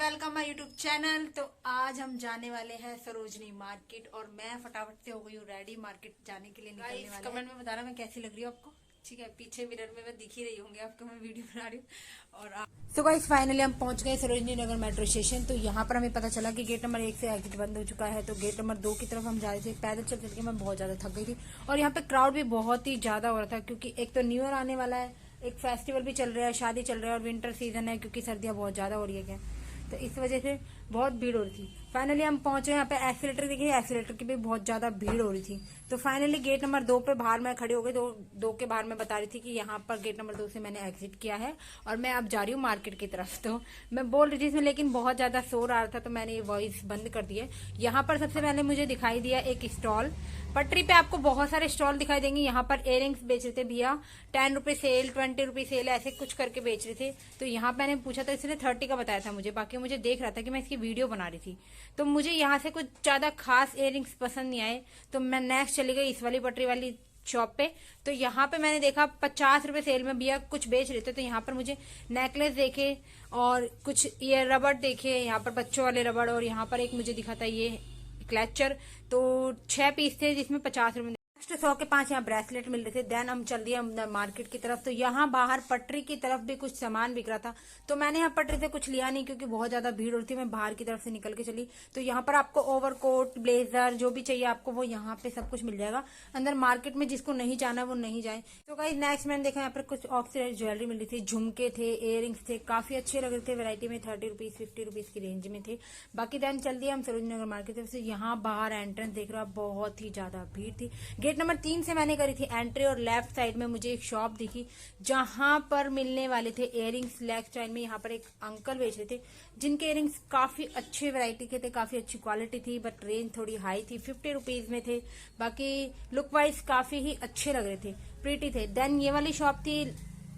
Welcome my YouTube channel. तो आज हम जाने वाले हैं सरोजनी मार्केट और मैं फटाफट से हो गई हूँ रेडी मार्केट जाने के लिए निकलने वाले। कमेंट में बताना मैं कैसी लग रही हूँ आपको। ठीक है, पीछे मिरर में मैं दिख ही रही होंगी आपको, मैं वीडियो बना रही हूँ। और सो गाइस फाइनली हम पहुंच गए सरोजनी नगर मेट्रो स्टेशन। तो यहाँ पर हमें पता चला कि गेट नंबर 1 से एग्जिट बंद हो चुका है। तो गेट नंबर 2 की तरफ हम जा रहे थे। पैदल चल चल के मैं बहुत ज्यादा थक गई थी और यहाँ पे क्राउड भी बहुत ही ज्यादा हो रहा था क्योंकि एक तो न्यू ईयर आने वाला है, एक फेस्टिवल भी चल रहा है, शादी चल रहा है और विंटर सीजन है क्योंकि सर्दियां बहुत ज्यादा हो रही है। तो इस वजह से बहुत भीड़ हो रही थी। फाइनली हम पहुंचे यहाँ पे। एक्सीलेटर देखिए, एक्सीलेटर की भी बहुत ज्यादा भीड़ हो रही थी। तो फाइनली गेट नंबर 2 पे बाहर मैं खड़ी हो गई। दो के बाहर मैं बता रही थी कि यहाँ पर गेट नंबर 2 से मैंने एग्जिट किया है और मैं अब जा रही हूँ मार्केट की तरफ। तो मैं बोल रही थी इसमें, लेकिन बहुत ज्यादा शोर आ रहा था तो मैंने ये वॉइस बंद कर दी है। यहाँ पर सबसे पहले मुझे दिखाई दिया एक स्टॉल। पटरी पे आपको बहुत सारे स्टॉल दिखाई देंगे। यहाँ पर इयरिंग्स बेच रहे थे भैया, 10 रुपए सेल, 20 रुपए सेल, ऐसे कुछ करके बेच रहे थे। तो यहाँ मैंने पूछा था, इसने 30 का बताया था मुझे, बाकी मुझे देख रहा था कि मैं इसकी वीडियो बना रही थी। तो मुझे यहाँ से कुछ ज्यादा खास इयरिंग्स पसंद नहीं आए तो मैं नेक्स्ट चली गई इस वाली पटरी वाली शॉप पे। तो यहाँ पे मैंने देखा 50 रुपए सेल में भैया कुछ बेच रहे थे। तो यहाँ पर मुझे नेकलेस देखे और कुछ ये रबड़ देखे, यहाँ पर बच्चों वाले रबड़, और यहाँ पर एक मुझे दिखा था ये क्लचर। तो 6 पीस थे जिसमें 50 रुपए। 100 के 5 यहाँ ब्रेसलेट मिल रहे थे। देन हम चल दिए मार्केट की तरफ। तो यहाँ बाहर पटरी की तरफ भी कुछ सामान बिक रहा था तो मैंने यहाँ पटरी से कुछ लिया नहीं क्योंकि बहुत ज्यादा भीड़ हो रही थी। मैं बाहर की तरफ से निकल के चली। तो यहाँ पर आपको ओवरकोट, ब्लेजर जो भी चाहिए आपको वो यहाँ पे सब कुछ मिल जाएगा। अंदर मार्केट में जिसको नहीं जाना वो नहीं जाए। तो गाइस नेक्स्ट मैंने देखा यहाँ पर कुछ ऑक्सीडाइज ज्वेलरी मिल रही थी, झुमके थे, इयरिंग्स थे, काफी अच्छे लग रहे थे। वैरायटी में 30 रुपीज 50 रुपीज की रेंज में थे। बाकी देन चल दिया हम सरोजनी नगर मार्केट से। यहाँ बाहर एंट्रेंस देख रहा, बहुत ही ज्यादा भीड़ थी। गेट नंबर 3 से मैंने करी थी एंट्री और लेफ्ट साइड में मुझे एक शॉप दिखी जहां पर मिलने वाले थे इयरिंग्स। लेफ्ट साइड में यहाँ पर एक अंकल बेच रहे थे जिनके इयरिंग्स काफी अच्छे वैरायटी के थे, काफी अच्छी क्वालिटी थी, बट रेंज थोड़ी हाई थी, 50 रुपीज में थे। बाकी लुक वाइज काफी ही अच्छे लग रहे थे, प्रीटी थे। देन ये वाली शॉप थी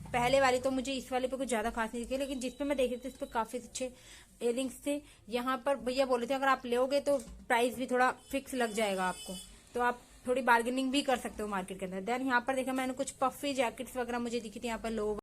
पहले वाली, तो मुझे इस वाले पे कुछ ज्यादा खास नहीं दिखे, लेकिन जिसपे मैं देख रही थी उस पर काफी अच्छे इयरिंग्स थे। यहाँ पर भैया बोले थे अगर आप लोगे तो प्राइस भी थोड़ा फिक्स लग जाएगा आपको, तो आप थोड़ी बार्गेनिंग भी कर सकते हो मार्केट के अंदर। देन यहाँ पर देखा मैंने कुछ पफी जैकेट्स वगैरह मुझे दिखी थी। यहाँ पर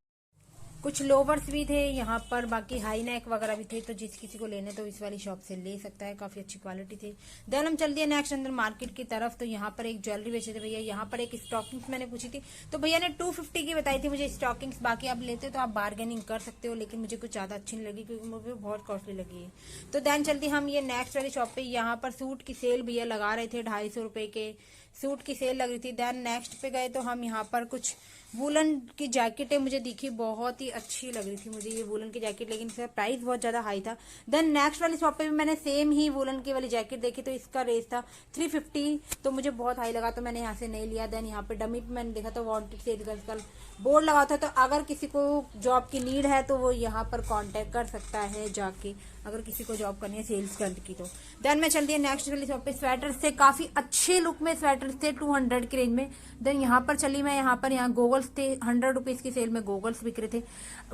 कुछ लोवर्स भी थे यहाँ पर, बाकी हाई नेक वगैरह भी थे। तो जिस किसी को लेने तो इस वाली शॉप से ले सकता है, काफी अच्छी क्वालिटी थी। देन हम चल दिए नेक्स्ट अंदर मार्केट की तरफ। तो यहाँ पर एक ज्वेलरी बेचे थे भैया। यहाँ पर एक स्टॉकिंग्स मैंने पूछी थी तो भैया ने 250 की बताई थी मुझे स्टॉकिंग्स। बाकी आप लेते तो आप बार्गेनिंग कर सकते हो, लेकिन मुझे कुछ ज्यादा अच्छी नहीं लगी क्योंकि मुझे बहुत कॉस्टली लगी है। तो देन चलते हम ये नेक्स्ट वाली शॉप पे। यहाँ पर सूट की सेल भैया लगा रहे थे, 250 रुपए के सूट की सेल लग रही थी। देन नेक्स्ट पे गए तो हम यहाँ पर कुछ वुलन की जैकेटें मुझे दिखी, बहुत ही अच्छी लग रही थी मुझे ये वुलन की जैकेट, लेकिन इसका प्राइस बहुत ज्यादा हाई था। देन नेक्स्ट वाली शॉप पे भी मैंने सेम ही वुलन की वाली जैकेट देखी तो इसका रेट था 350, तो मुझे बहुत हाई लगा तो मैंने यहाँ से नहीं लिया। देन यहाँ पे डमी पे मैंने देखा तो वांटेड सेल गर्ल्स का बोर्ड लगा था, तो अगर किसी को जॉब की नीड है तो वो यहाँ पर कॉन्टेक्ट कर सकता है जाके, अगर किसी को जॉब करनी है सेल्स गर्ल की। तो देन मैं चलती है नेक्स्ट वाली शॉप पे। स्वेटर्स थे, काफी अच्छे लुक में स्वेटर्स थे 200 की रेंज में। देन यहाँ पर चली मैं, यहाँ पर गोगल्स थे, 100 रुपीज की सेल में गोगल्स बिक रहे थे।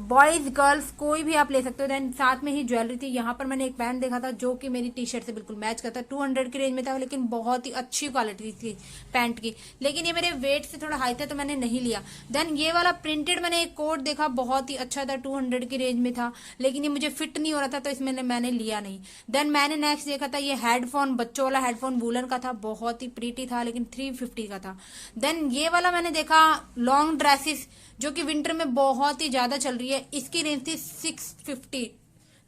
बॉयज गर्ल्स कोई भी आप ले सकते हो। देन साथ में ही ज्वेलरी थी। यहाँ पर मैंने एक पैंट देखा था जो कि मेरी टी शर्ट से बिल्कुल मैच करता, 200 की रेंज में था, लेकिन बहुत ही अच्छी क्वालिटी थी पैंट की, लेकिन ये मेरे वेट से थोड़ा हाई था तो मैंने नहीं लिया। देन ये वाला प्रिंटेड मैंने एक कोट देखा, बहुत ही अच्छा था, 200 की रेंज में था, लेकिन ये मुझे फिट नहीं हो रहा था तो इसमें मैंने लिया नहीं। देन मैंने नेक्स्ट देखा था ये हेडफोन, बच्चों वाला हेडफोन वूलन का था, बहुत ही प्रीटी था, लेकिन 350 का था। देन ये वाला मैंने देखा लॉन्ग ड्रेसेस जो कि विंटर में बहुत ही ज्यादा चल रही है, इसकी रेंज थी 650,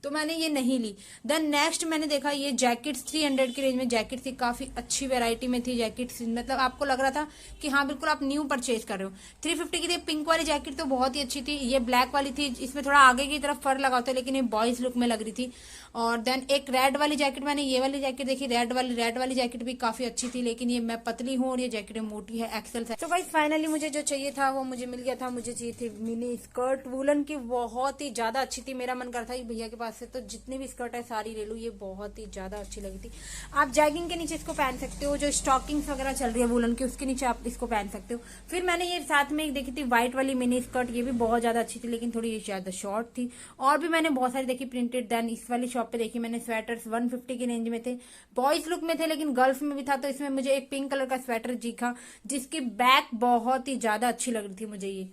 तो मैंने ये नहीं ली। देन नेक्स्ट मैंने देखा ये जैकेट्स, 300 की रेंज में जैकेट थी, काफी अच्छी वैरायटी में थी जैकेट्स, मतलब आपको लग रहा था कि हाँ बिल्कुल आप न्यू परचेज कर रहे हो। 350 की थी। पिंक वाली जैकेट तो बहुत ही अच्छी थी, ये ब्लैक वाली थी, इसमें थोड़ा आगे की तरफ फर लगा होता है लेकिन ये बॉयज लुक में लग रही थी। और देन एक रेड वाली जैकेट, मैंने ये वाली जैकेट देखी, रेड वाली जैकेट भी काफी अच्छी थी, लेकिन ये मैं पतली हूँ और ये जैकेट मोटी है, एक्सेल साइज। तो भाई फाइनली मुझे जो चाहिए था वो मुझे मिल गया था। मुझे चाहिए थी मिनी स्कर्ट वूलन की, बहुत ही ज्यादा अच्छी थी। मेरा मन करता है भैया के पास से तो जितनी भी स्कर्ट है सारी ले लूं, ये बहुत ही ज्यादा अच्छी लगी थी। आप जैगिंग के नीचे इसको पहन सकते हो, जो स्टॉकिंग्स वगैरह चल रही है वूलन की उसके नीचे आप इसको पहन सकते हो। फिर मैंने ये साथ में एक देखी थी व्हाइट वाली मिनी स्कर्ट, ये भी बहुत ज्यादा अच्छी थी, लेकिन थोड़ी ज्यादा शॉर्ट थी। और भी मैंने बहुत सारी देखी प्रिंटेड। देन इस वाली शॉप पे देखी मैंने स्वेटर्स, 150 की रेंज में थे, बॉयज लुक में थे लेकिन गर्ल्स में भी था। तो इसमें मुझे एक पिंक कलर का स्वेटर दिखा जिसकी बैक बहुत ही ज्यादा अच्छी लग रही थी मुझे ये,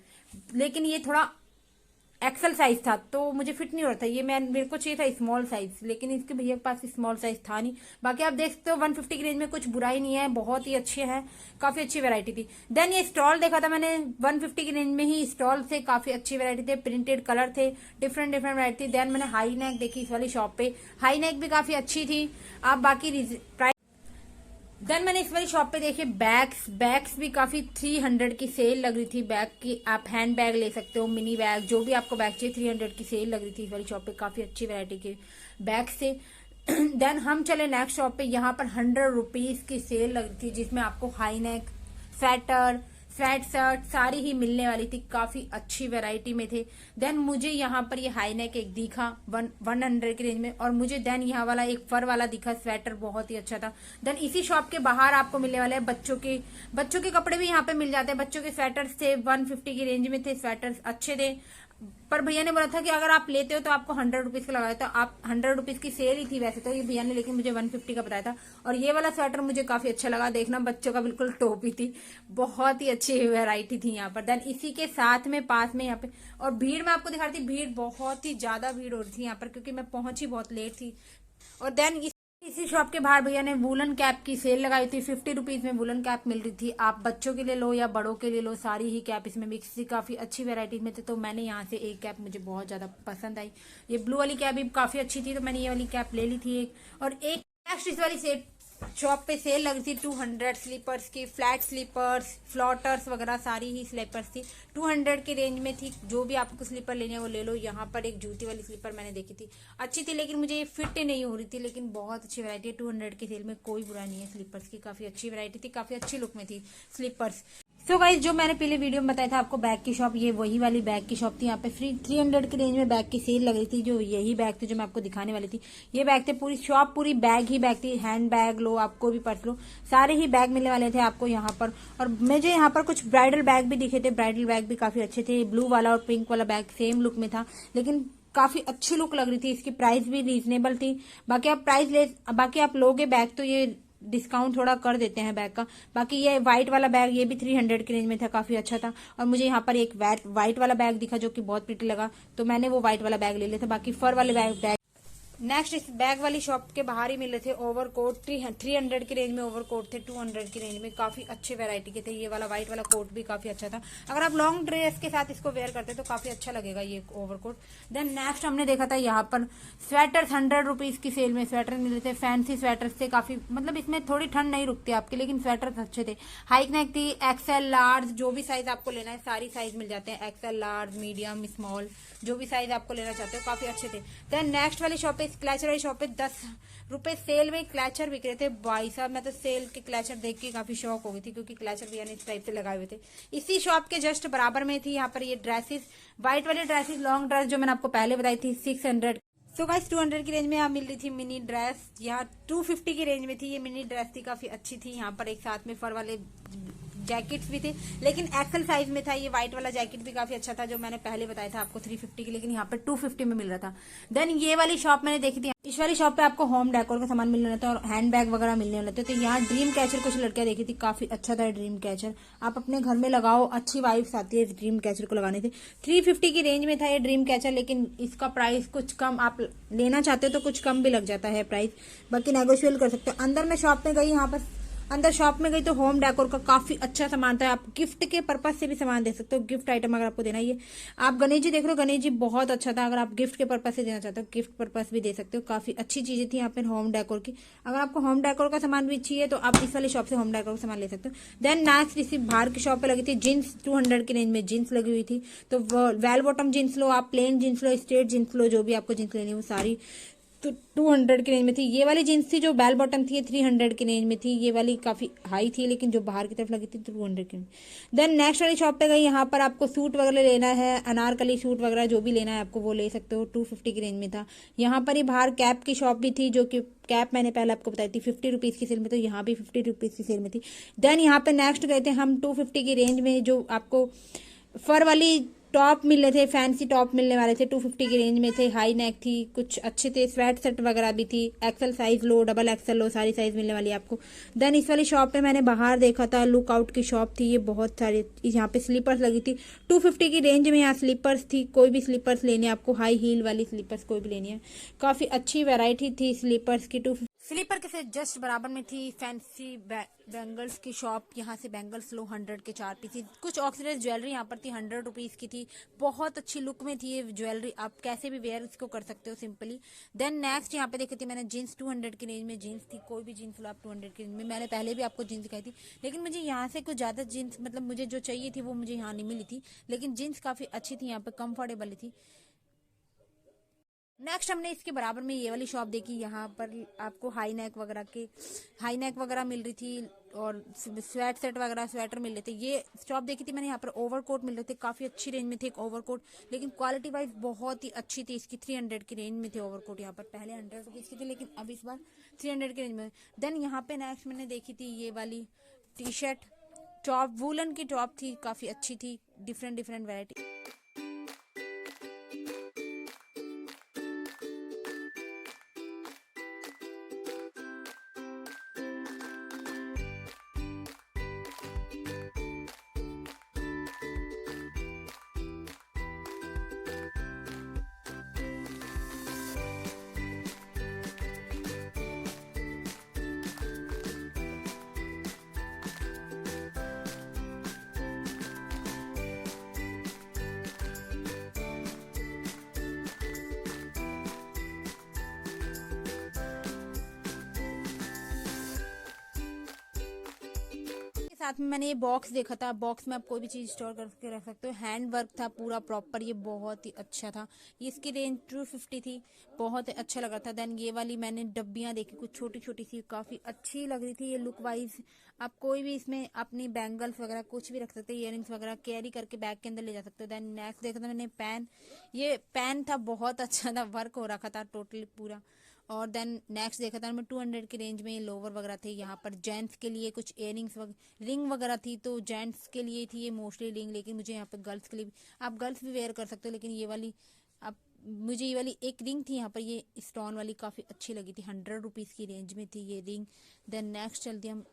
लेकिन ये थोड़ा एक्सल साइज था तो मुझे फिट नहीं हो रहा था। ये मेरे को चाहिए था स्मॉल साइज, लेकिन इसके भैया के पास स्मॉल साइज था नहीं। बाकी आप देख सकते हो 150 की रेंज में कुछ बुराई नहीं है, बहुत ही अच्छे है, काफी अच्छी वैरायटी थी। देन ये स्टॉल देखा था मैंने 150 की रेंज में ही, स्टॉल से काफी अच्छी वैरायटी थे, प्रिंटेड कलर थे, डिफरेंट डिफरेंट वैरायटी थी। देन मैंने हाई नेक देखी इस वाली शॉप पे, हाई नेक भी काफी अच्छी थी। आप बाकी देन मैंने इस वाली शॉप पे देखे बैग्स भी काफी 300 की सेल लग रही थी बैग की। आप हैंड बैग ले सकते हो, मिनी बैग, जो भी आपको बैग चाहिए, 300 की सेल लग रही थी इस वाली शॉप पे, काफी अच्छी वैरायटी के बैग्स थे। देन हम चले नेक्स्ट शॉप पे, यहाँ पर 100 रुपीज की सेल लग रही थी, जिसमें आपको high neck, sweater, sweat shirt सारी ही मिलने वाली थी, काफी अच्छी वैरायटी में थे। देन मुझे यहाँ पर ये हाई नेक एक दिखा 100 की रेंज में, और मुझे देन यहाँ वाला एक फर वाला दिखा स्वेटर, बहुत ही अच्छा था। देन इसी शॉप के बाहर आपको मिलने वाले हैं बच्चों के कपड़े भी यहाँ पे मिल जाते हैं। बच्चों के स्वेटर्स थे 150 की रेंज में थे, स्वेटर्स अच्छे थे, पर भैया ने बोला था कि अगर आप लेते हो तो आपको 100 रुपीज का लगाया, तो आप 100 रुपीज की सेल ही थी वैसे तो ये भैया ने, लेकिन मुझे 150 का बताया था। और ये वाला स्वेटर मुझे काफी अच्छा लगा, देखना बच्चों का बिल्कुल टोपी थी, बहुत ही अच्छी वैरायटी थी यहाँ पर। देन इसी के साथ में पास में यहाँ पे, और भीड़ में आपको दिखा रही थी, भीड़ बहुत ही ज्यादा भीड़ हो रही थी यहाँ पर, क्योंकि मैं पहुंची बहुत लेट थी। और देन इसी शॉप के बाहर भैया ने वुलन कैप की सेल लगाई थी, 50 रुपीज में वुलन कैप मिल रही थी। आप बच्चों के लिए लो या बड़ों के लिए लो, सारी ही कैप इसमें मिक्स थी, काफी अच्छी वैरायटी में थे। तो मैंने यहाँ से एक कैप मुझे बहुत ज्यादा पसंद आई, ये ब्लू वाली कैप भी काफी अच्छी थी, तो मैंने ये वाली कैप ले ली थी एक। और एक नेक्स्ट इस वाली सेट शॉप पे सेल लगी थी 200 स्लीपर्स की, फ्लैट स्लीपर्स, फ्लॉटर्स वगैरह सारी ही स्लीपर्स थी, 200 की रेंज में थी। जो भी आपको स्लीपर लेने है वो ले लो। यहाँ पर एक जूती वाली स्लीपर मैंने देखी थी, अच्छी थी, लेकिन मुझे ये फिट नहीं हो रही थी, लेकिन बहुत अच्छी वैरायटी है। 200 की सेल में कोई बुरा नहीं है स्लीपर्स की, काफी अच्छी वैरायटी थी, काफी अच्छी लुक में थी स्लीपर्स। सो गाइस, जो मैंने पहले वीडियो में बताया था आपको बैग की शॉप, ये वही वाली बैग की शॉप थी। यहाँ पे फ्री 300 की रेंज में बैग की सेल लग रही थी, जो यही बैग थे जो मैं आपको दिखाने वाली थी। ये बैग थे, पूरी शॉप पूरी बैग ही बैग थी, हैंड बैग लो, आपको भी पर्स लो, सारे ही बैग मिलने वाले थे आपको यहाँ पर। और मुझे यहाँ पर कुछ ब्राइडल बैग भी दिखे थे, ब्राइडल बैग भी काफी अच्छे थे, ब्लू वाला और पिंक वाला बैग सेम लुक में था, लेकिन काफी अच्छी लुक लग रही थी, इसकी प्राइस भी रीजनेबल थी। बाकी आप लोगे बैग तो ये डिस्काउंट थोड़ा कर देते हैं बैग का। बाकी ये व्हाइट वाला बैग, ये भी 300 की रेंज में था, काफी अच्छा था। और मुझे यहाँ पर एक व्हाइट वाला बैग दिखा जो कि बहुत प्रिटी लगा, तो मैंने वो व्हाइट वाला बैग ले लिया था। बाकी फर वाले बैग नेक्स्ट इस बैग वाली शॉप के बाहर ही मिल रहे थे ओवरकोट, 300 की रेंज में ओवरकोट थे, 200 की रेंज में, काफी अच्छे वैरायटी के थे। ये वाला व्हाइट वाला कोट भी काफी अच्छा था, अगर आप लॉन्ग ड्रेस के साथ इसको वेयर करते तो काफी अच्छा लगेगा ये ओवरकोट। देन नेक्स्ट हमने देखा था यहाँ पर स्वेटर्स, 100 रुपीज की सेल में स्वेटर मिल रहे थे, फैंसी स्वेटर्स थे काफी, मतलब इसमें थोड़ी ठंड नहीं रुकती आपकी, लेकिन स्वेटर्स अच्छे थे। हाइक नेक थी, एक्सएल, लार्ज, जो भी साइज आपको लेना है सारी साइज मिल जाते हैं, एक्सएल, लार्ज, मीडियम, स्मॉल, जो भी साइज आपको लेना चाहते हो, काफी अच्छे थे। देन नेक्स्ट वाली शॉप पे, क्लैचर वाली शॉप पे 10 रुपए सेल में क्लैचर बिक रहे थे। भाई साहब, मैं तो सेल के क्लैचर देख के काफी शौक हो गई थी, क्योंकि क्लैचर भैया ने इस टाइप से लगाए हुए थे। इसी शॉप के जस्ट बराबर में थी यहाँ पर ये ड्रेसेस, व्हाइट वाली ड्रेसेस, लॉन्ग ड्रेस जो मैंने आपको पहले बताई थी 600। सो गाइस, 200 की रेंज में यहाँ मिल रही थी मिनी ड्रेस, यहाँ 250 की रेंज में थी। ये मिनी ड्रेस थी, काफी अच्छी थी। यहाँ पर एक साथ में फर वाले जैकेट्स भी थे, लेकिन एक्सल साइज में था। ये व्हाइट वाला जैकेट भी काफी अच्छा था, जो मैंने पहले बताया था आपको 350 की, लेकिन यहाँ पर 250 में मिल रहा था। देन ये वाली शॉप मैंने देखी थी, इस वाली शॉप पे आपको होम डेकोर का सामान मिलने वाला था और हैंड बैग वगैरह मिलने वाले थे। तो यहाँ ड्रीम कैचर कुछ लड़कियां देखी थी, काफी अच्छा था ड्रीम कैचर, आप अपने घर में लगाओ, अच्छी वाइब्स आती है इस ड्रीम कैचर को लगाने से। 350 की रेंज में था ये ड्रीम कैचर, लेकिन इसका प्राइस कुछ कम, आप लेना चाहते हो तो कुछ कम भी लग जाता है प्राइस, बाकी नेगोशिएट कर सकते हो। अंदर मैं शॉप में गई, यहाँ पर अंदर शॉप में गई तो होम डेकोर का काफी अच्छा सामान था, आप गिफ्ट के पर्पज से भी सामान दे सकते हो, गिफ्ट आइटम अगर आपको देना है। आप गणेश जी देख रहे हो, गणेश जी बहुत अच्छा था, अगर आप गिफ्ट के पर्पज से देना चाहते हो गिफ्ट पर्पज भी दे सकते हो, काफी अच्छी चीजें थी यहाँ पे होम डेकोर की। अगर आपको होम डेकोर का सामान भी चाहिए तो आप इस वाली शॉप से होम डेकोर का सामान ले सकते हो। देन नेक्स्ट इसी बाहर की शॉप पे लगी थी जीन्स, 200 की रेंज में जीन्स लगी हुई थी, तो वेल बॉटम जीन्स लो, आप प्लेन जीन्स लो, स्ट्रेट जीन्स लो, जो भी आपको जीन्स लेनी है वो सारी तो 200 की रेंज में थी। ये वाली जीन्स थी जो बेल बॉटम थी, 300 की रेंज में थी। ये वाली काफी हाई थी, लेकिन जो बाहर की तरफ लगी थी 200 की। देन नेक्स्ट वाली शॉप पे गई, यहाँ पर आपको सूट वगैरह लेना है, अनारकली सूट वगैरह जो भी लेना है आपको वो ले सकते हो, 250 की रेंज में था। यहाँ पर ही बाहर कैप की शॉप भी थी, जो कि कैप मैंने पहले आपको बताई थी 50 रुपीज की सेल में, तो यहाँ भी 50 रुपीज की सेल में थी। देन यहाँ पे नेक्स्ट गए थे हम 250 की रेंज में, जो आपको फर वाली टॉप मिल रहे थे, फैंसी टॉप मिलने वाले थे, 250 की रेंज में थे, हाई नेक थी, कुछ अच्छे थे, स्वेट सेट वगैरह भी थी, एक्सल साइज लो, डबल एक्सल लो, सारी साइज मिलने वाली है आपको। देन इस वाली शॉप पे मैंने बाहर देखा था, लुक आउट की शॉप थी ये, बहुत सारी यहाँ पे स्लीपर्स लगी थी 250 की रेंज में। यहाँ स्लीपर्स थी, कोई भी स्लीपर्स लेनी है आपको, हाई हील वाली स्लीपर्स कोई भी लेनी है, काफी अच्छी वेराइटी थी स्लीपर्स की। स्लीपर के साथ जस्ट बराबर में थी फैंसी बैंगल्स की शॉप। यहाँ से बैंगल्स लो 100 के 4 पीस थी। कुछ ऑक्सीडाइज ज्वेलरी यहाँ पर थी, 100 रुपीज की थी, बहुत अच्छी लुक में थी ये ज्वेलरी, आप कैसे भी वेयर इसको कर सकते हो सिंपली। देन नेक्स्ट यहाँ पे देखी थी मैंने जीन्स, 200 की रेंज में जीन्स थी, कोई भी जीन्स लो आप 200 की रेंज में। मैंने पहले भी आपको जीन्स दिखाई थी, लेकिन मुझे यहाँ से कुछ ज्यादा जीन्स मतलब मुझे जो चाहिए थी वो मुझे यहाँ नहीं मिली थी, लेकिन जीन्स काफी अच्छी थी, यहाँ पे कंफर्टेबल थी। नेक्स्ट हमने इसके बराबर में ये वाली शॉप देखी, यहाँ पर आपको हाई नेक वगैरह मिल रही थी, और स्वेट सेट वगैरह स्वेटर मिल रहे थे। ये शॉप देखी थी मैंने, यहाँ पर ओवरकोट मिल रहे थे, काफी अच्छी रेंज में थे एक ओवरकोट, लेकिन क्वालिटी वाइज बहुत ही अच्छी थी इसकी। 300 की रेंज में थे ओवरकोट, यहाँ पर पहले 100 रुपीज की थे, लेकिन अब इस बार 300 की रेंज में। देन यहाँ पे नेक्स्ट मैंने देखी थी ये वाली टी शर्ट टॉप, वूलन की टॉप थी, काफी अच्छी थी, डिफरेंट वेरायटी। साथ में मैंने ये बॉक्स देखा था, बॉक्स में आप कोई भी चीज स्टोर करके रख सकते हो, हैंड वर्क था पूरा प्रॉपर, ये बहुत ही अच्छा था। ये इसकी रेंज 250 थी, बहुत अच्छा लगा था। देन ये वाली मैंने डब्बियां देखी, कुछ छोटी छोटी सी, काफी अच्छी लग रही थी ये लुक वाइज। आप कोई भी इसमें अपनी बैंगल्स वगैरह कुछ भी रख सकते हो, इयररिंग्स वगैरह कैरी करके बैग के अंदर ले जा सकते हो। देन नेक्स्ट देखा था मैंने पेन, ये पेन था बहुत अच्छा था, वर्क हो रखा था टोटली पूरा। और देन नेक्स्ट देखा था मैं 200 की रेंज में लोवर वगैरह थे। यहाँ पर जेंट्स के लिए कुछ इयरिंग्स रिंग वगैरह थी, तो जेंट्स के लिए थी ये मोस्टली रिंग, लेकिन मुझे यहाँ पर गर्ल्स के लिए आप गर्ल्स भी वेयर कर सकते हो, लेकिन ये वाली आप मुझे ये वाली एक रिंग थी यहाँ पर, ये स्टोन वाली काफी अच्छी लगी थी, 100 रुपीज की रेंज में थी ये रिंग। देन नेक्स्ट चलते हम,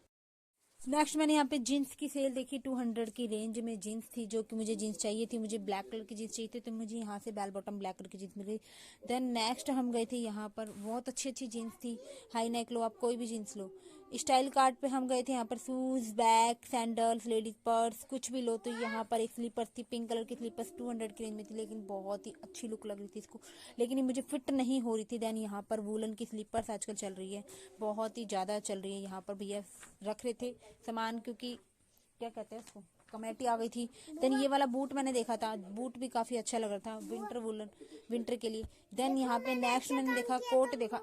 नेक्स्ट मैंने यहाँ पे जीन्स की सेल देखी, 200 की रेंज में जीन्स थी, जो कि मुझे जीन्स चाहिए थी, मुझे ब्लैक कलर की जीन्स चाहिए थी, तो मुझे यहाँ से बेल बॉटम ब्लैक कलर की जीन्स मिल गई। देन नेक्स्ट हम गए थे यहाँ पर, बहुत अच्छी अच्छी जीन्स थी, हाई नेक लो आप कोई भी जीन्स लो। स्टाइल कार्ड पे हम गए थे, यहाँ पर shoes, bag, sandals, ladies purse कुछ भी लो, तो यहाँ पर एक स्लीपर्स थी, पिंक कलर की स्लीपर्स 200 की रेंज में थी, लेकिन बहुत ही अच्छी लुक लग रही थी इसको, लेकिन ये मुझे फिट नहीं हो रही थी। देन यहाँ पर वूलन की स्लीपर्स आजकल चल रही है, बहुत ही ज्यादा चल रही है, यहाँ पर भैया रख रहे थे सामान, क्योंकि क्या कहते हैं उसको, कमेटी आ गई थी। देन ये वाला बूट मैंने देखा था, बूट भी काफी अच्छा लग रहा था, विंटर वूलन विंटर के लिए। देन यहाँ पे नेक्स्ट मैंने देखा कोट देखा,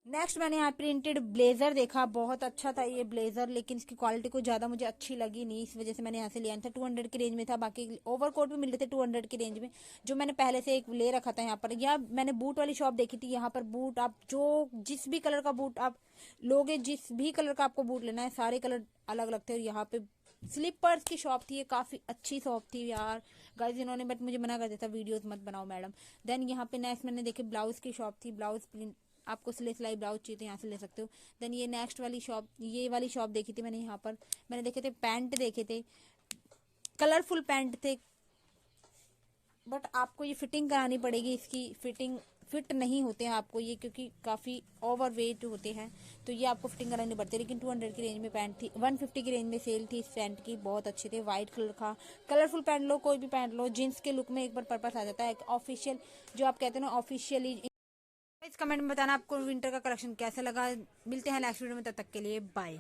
नेक्स्ट मैंने यहाँ प्रिंटेड ब्लेजर देखा, बहुत अच्छा था ये ब्लेजर, लेकिन इसकी क्वालिटी को ज्यादा मुझे अच्छी लगी नहीं, इस वजह से मैंने यहाँ से लिया था। 200 की रेंज में था, बाकी ओवरकोट भी मिल रहे थे 200 की रेंज में, जो मैंने पहले से एक ले रखा था। यहाँ पर या मैंने बूट वाली शॉप देखी थी, यहाँ पर बूट आप जो जिस भी कलर का बूट आप लोगे, जिस भी कलर का आपको बूट लेना है, सारे कलर अलग अलग थे। और यहाँ पे स्लीपर्स की शॉप थी, ये काफी अच्छी शॉप थी यार गाइस, इन्होंने बट मुझे मना कर दिया था वीडियोस मत बनाओ मैडम। देन यहाँ पे नेक्स्ट मैंने देखे ब्लाउज की शॉप थी, ब्लाउज प्रिंट आपको सिलाई ब्लाउज चाहिए तो यहाँ से ले सकते हो। देन ये नेक्स्ट वाली शॉप, ये वाली शॉप देखी थी मैंने, यहाँ पर मैंने देखे थे पैंट देखे थे, कलरफुल पैंट थे, बट आपको ये फिटिंग करानी पड़ेगी, इसकी फिटिंग फिट नहीं होते हैं आपको ये, क्योंकि काफी ओवर वेट होते हैं, तो ये आपको फिटिंग करानी पड़ती है। लेकिन 200 की रेंज में पैंट थी, 150 की रेंज में सेल थी इस पैंट की, बहुत अच्छी थी, व्हाइट कलर का कलरफुल पैंट लो, कोई भी पैंट लो, जीन्स के लुक में एक बार पर्पस आ जाता है, ऑफिशियल जो आप कहते हैं ना ऑफिशियली। इस कमेंट में बताना आपको विंटर का कलेक्शन कैसा लगा, मिलते हैं नेक्स्ट वीडियो में, तब तक के लिए बाय।